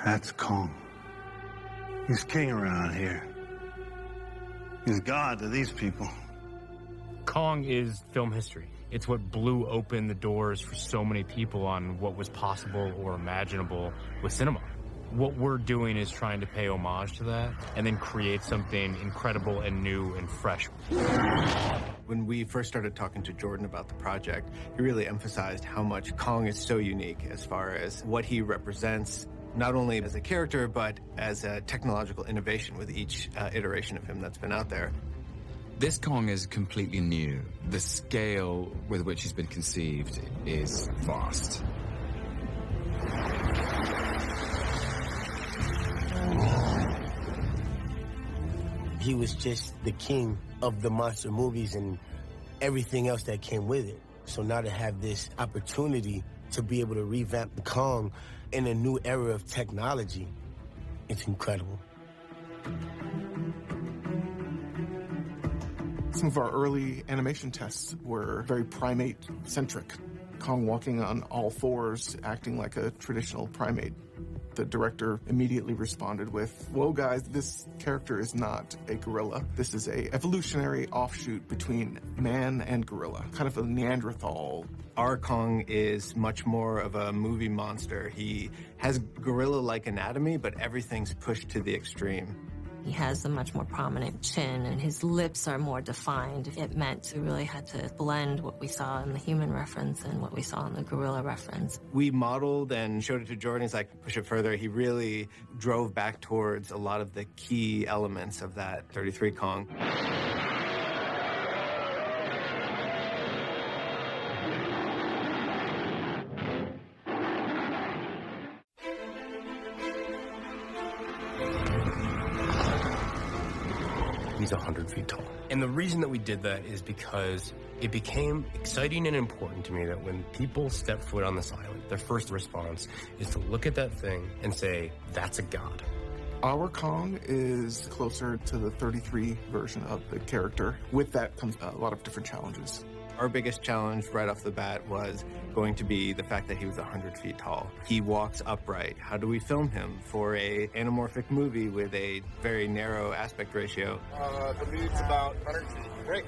That's Kong. He's king around here. He's God to these people. Kong is film history. It's what blew open the doors for so many people on what was possible or imaginable with cinema. What we're doing is trying to pay homage to that and then create something incredible and new and fresh. When we first started talking to Jordan about the project, he really emphasized how much Kong is so unique as far as what he represents, not only as a character, but as a technological innovation with each iteration of him that's been out there. This Kong is completely new. The scale with which he's been conceived is vast. He was just the king of the monster movies and everything else that came with it. So now to have this opportunity to be able to revamp the Kong in a new era of technology, it's incredible. Some of our early animation tests were very primate-centric. Kong walking on all fours, acting like a traditional primate. The director immediately responded with, "Whoa guys, this character is not a gorilla. This is a evolutionary offshoot between man and gorilla, kind of a Neanderthal." Our Kong is much more of a movie monster. He has gorilla-like anatomy, but everything's pushed to the extreme. He has a much more prominent chin, and his lips are more defined. It meant we really had to blend what we saw in the human reference and what we saw in the gorilla reference. We modeled and showed it to Jordan. He's like, push it further. He really drove back towards a lot of the key elements of that 33 Kong. He's 100 feet tall. And the reason that we did that is because it became exciting and important to me that when people step foot on this island, their first response is to look at that thing and say, that's a god. Our Kong is closer to the 33 version of the character. With that comes a lot of different challenges. Our biggest challenge right off the bat was going to be the fact that he was 100 feet tall. He walks upright. How do we film him for a anamorphic movie with a very narrow aspect ratio? The lead's about 100 feet. Great.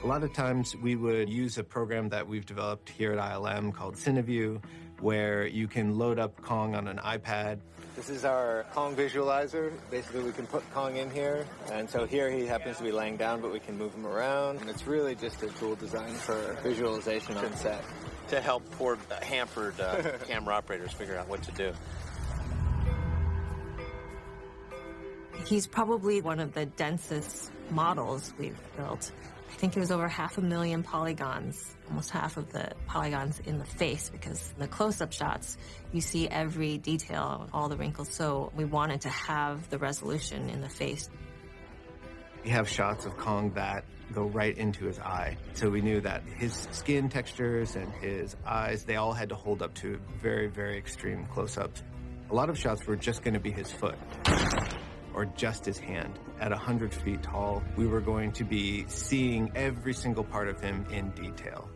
A lot of times we would use a program that we've developed here at ILM called CineView, where you can load up Kong on an iPad. This is our Kong visualizer. Basically, we can put Kong in here, and so here he happens to be laying down, but we can move him around. And it's really just a tool designed for visualization on set. To help poor hampered camera operators figure out what to do. He's probably one of the densest models we've built. I think it was over 500,000 polygons, almost half of the polygons in the face, because in the close-up shots, you see every detail, all the wrinkles. So we wanted to have the resolution in the face. We have shots of Kong that go right into his eye. So we knew that his skin textures and his eyes, they all had to hold up to very, very extreme close-ups. A lot of shots were just going to be his foot or just his hand. At 100 feet tall, we were going to be seeing every single part of him in detail.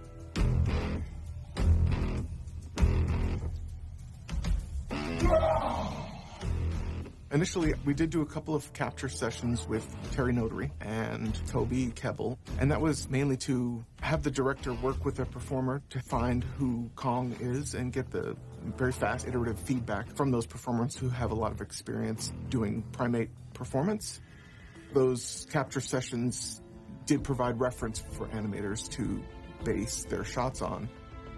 Initially, we did do a couple of capture sessions with Terry Notary and Toby Kebbell, and that was mainly to have the director work with a performer to find who Kong is and get the very fast iterative feedback from those performers who have a lot of experience doing primate performance. Those capture sessions did provide reference for animators to base their shots on.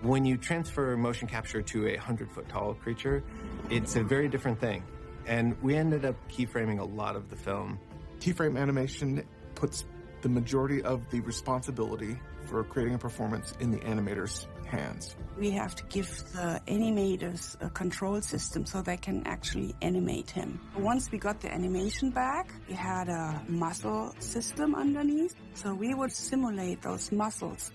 When you transfer motion capture to a 100-foot tall creature, it's a very different thing. And we ended up keyframing a lot of the film. Keyframe animation puts the majority of the responsibility for creating a performance in the animator's hands. We have to give the animators a control system so they can actually animate him. Once we got the animation back, we had a muscle system underneath, so we would simulate those muscles.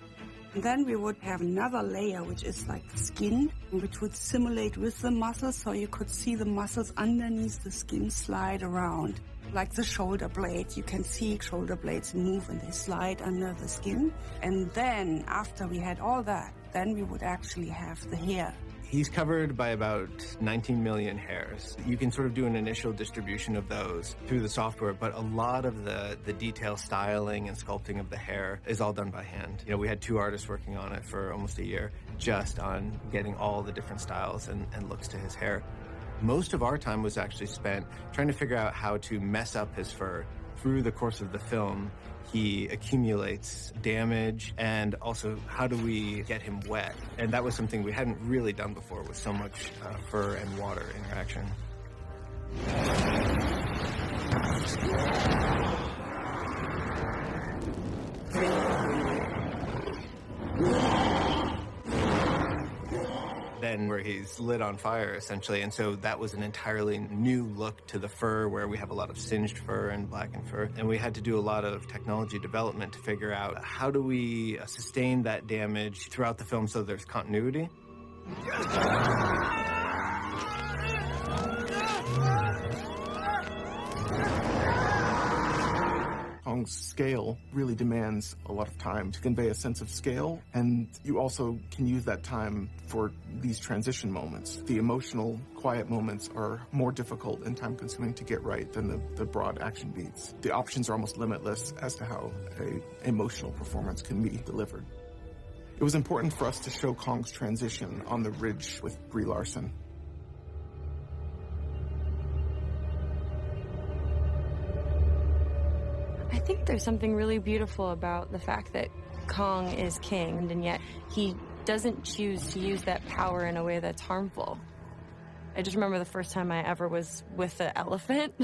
And then we would have another layer, which is like skin, which would simulate with the muscles, so you could see the muscles underneath the skin slide around. like the shoulder blades. You can see shoulder blades move and they slide under the skin. And then after we had all that, then we would actually have the hair. He's covered by about 19 million hairs. You can sort of do an initial distribution of those through the software, but a lot of the detail styling and sculpting of the hair is all done by hand. You know, we had 2 artists working on it for almost a year, just on getting all the different styles and looks to his hair. Most of our time was actually spent trying to figure out how to mess up his fur. Through the course of the film, he accumulates damage, and also how do we get him wet? And that was something we hadn't really done before with so much fur and water interaction. Then where he's lit on fire, essentially. And so that was an entirely new look to the fur, where we have a lot of singed fur and blackened fur. And we had to do a lot of technology development to figure out how do we sustain that damage throughout the film so there's continuity. Kong's scale really demands a lot of time to convey a sense of scale, and you also can use that time for these transition moments. The emotional, quiet moments are more difficult and time-consuming to get right than the broad action beats. The options are almost limitless as to how an emotional performance can be delivered. It was important for us to show Kong's transition on the ridge with Brie Larson. I think there's something really beautiful about the fact that Kong is king, and yet he doesn't choose to use that power in a way that's harmful. I just remember the first time I ever was with the elephant,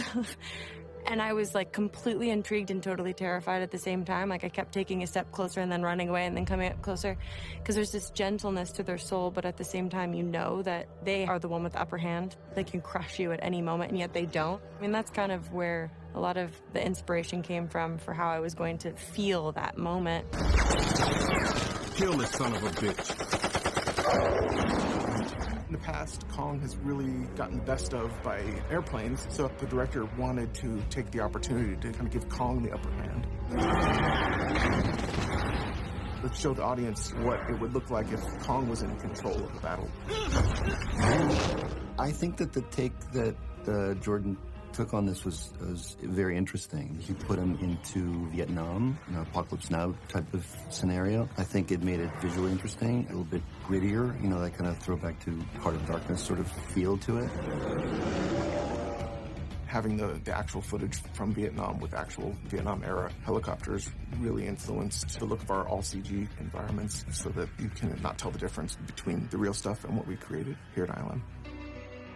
and I was like completely intrigued and totally terrified at the same time. Like I kept taking a step closer and then running away and then coming up closer, because there's this gentleness to their soul, but at the same time you know that they are the one with the upper hand. They can crush you at any moment, and yet they don't. I mean, that's kind of where a lot of the inspiration came from for how I was going to feel that moment. Kill this son of a bitch. In the past, Kong has really gotten the best of by airplanes, so the director wanted to take the opportunity to kind of give Kong the upper hand. Let's show the audience what it would look like if Kong was in control of the battle. I think that the take that Jordan took on this was very interesting. He put him into Vietnam, Apocalypse Now type of scenario. I think it made it visually interesting, a little bit grittier, that kind of throwback to Heart of Darkness sort of feel to it. Having the actual footage from Vietnam with actual Vietnam-era helicopters really influenced the look of our all-CG environments so that you can not tell the difference between the real stuff and what we created here at ILM.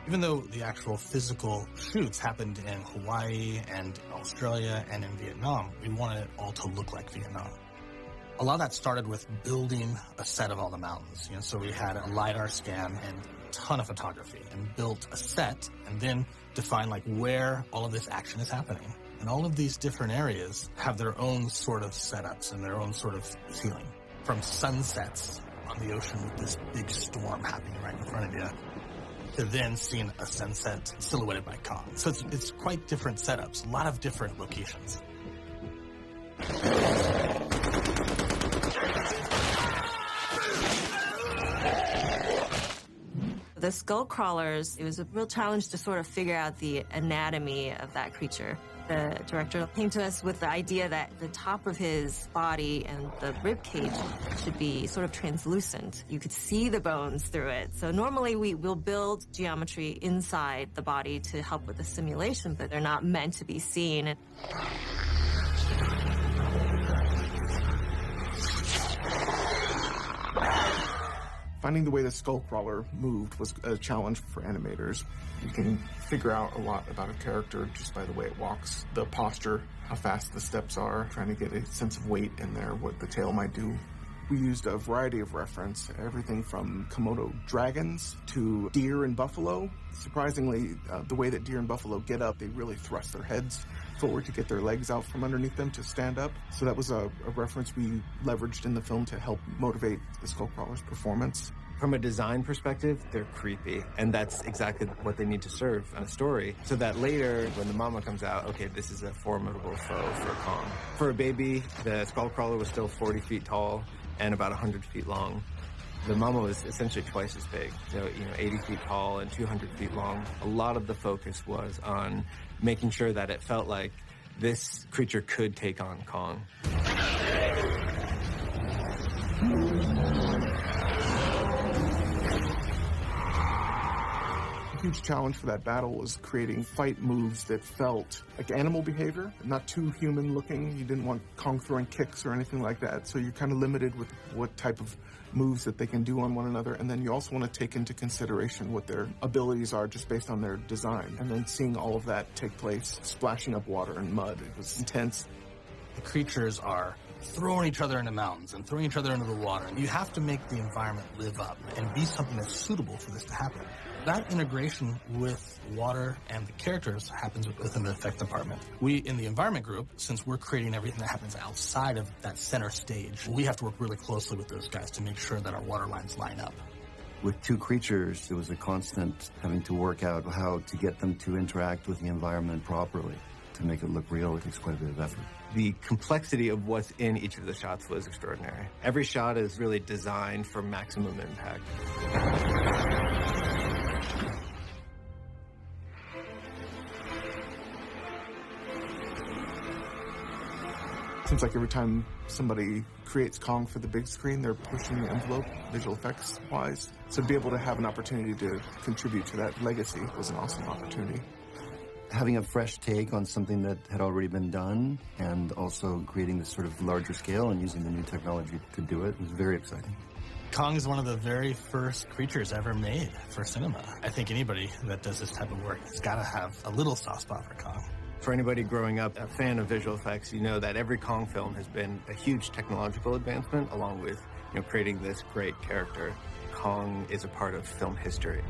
Even though the actual physical shoots happened in Hawaii and Australia and in Vietnam, we wanted it all to look like Vietnam. A lot of that started with building a set of all the mountains. So we had a LiDAR scan and a ton of photography and built a set and then defined where all of this action is happening. And all of these different areas have their own sort of setups and their own sort of feeling. From sunsets on the ocean with this big storm happening right in front of you, to then seeing a sunset silhouetted by Kong. So it's quite different setups, a lot of different locations. The skull crawlers, it was a real challenge to sort of figure out the anatomy of that creature. The director came to us with the idea that the top of his body and the rib cage should be sort of translucent. You could see the bones through it. So normally we will build geometry inside the body to help with the simulation, but they're not meant to be seen. Finding the way the Skullcrawler moved was a challenge for animators. You can figure out a lot about a character just by the way it walks, the posture, how fast the steps are, trying to get a sense of weight in there, what the tail might do. We used a variety of reference, everything from Komodo dragons to deer and buffalo. Surprisingly, the way that deer and buffalo get up, they really thrust their heads forward to get their legs out from underneath them to stand up. So that was a reference we leveraged in the film to help motivate the Skullcrawler's performance. From a design perspective, they're creepy, and that's exactly what they need to serve in a story, so that later, when the mama comes out, okay, this is a formidable foe for Kong. For a baby, the Skullcrawler was still 40 feet tall and about 100 feet long. The mama was essentially twice as big, so, 80 feet tall and 200 feet long. A lot of the focus was on making sure that it felt like this creature could take on Kong. A huge challenge for that battle was creating fight moves that felt like animal behavior, not too human looking. You didn't want Kong throwing kicks or anything like that, so you're kind of limited with what type of moves that they can do on one another, and then you also want to take into consideration what their abilities are just based on their design, and then seeing all of that take place, splashing up water and mud. It was intense. The creatures are throwing each other into mountains and throwing each other into the water. You have to make the environment live up and be something that's suitable for this to happen. That integration with water and the characters happens within the effect department. We, in the environment group, since we're creating everything that happens outside of that center stage, we have to work really closely with those guys to make sure that our water lines line up. With two creatures, it was a constant having to work out how to get them to interact with the environment properly. To make it look real, it takes quite a bit of effort. The complexity of what's in each of the shots was extraordinary. Every shot is really designed for maximum impact. Seems like every time somebody creates Kong for the big screen, they're pushing the envelope, visual effects wise. So to be able to have an opportunity to contribute to that legacy was an awesome opportunity. Having a fresh take on something that had already been done, and also creating this sort of larger scale and using the new technology to do it was very exciting. Kong is one of the very first creatures ever made for cinema. I think anybody that does this type of work has got to have a little soft spot for Kong. For anybody growing up a fan of visual effects, you know that every Kong film has been a huge technological advancement, along with creating this great character. Kong is a part of film history.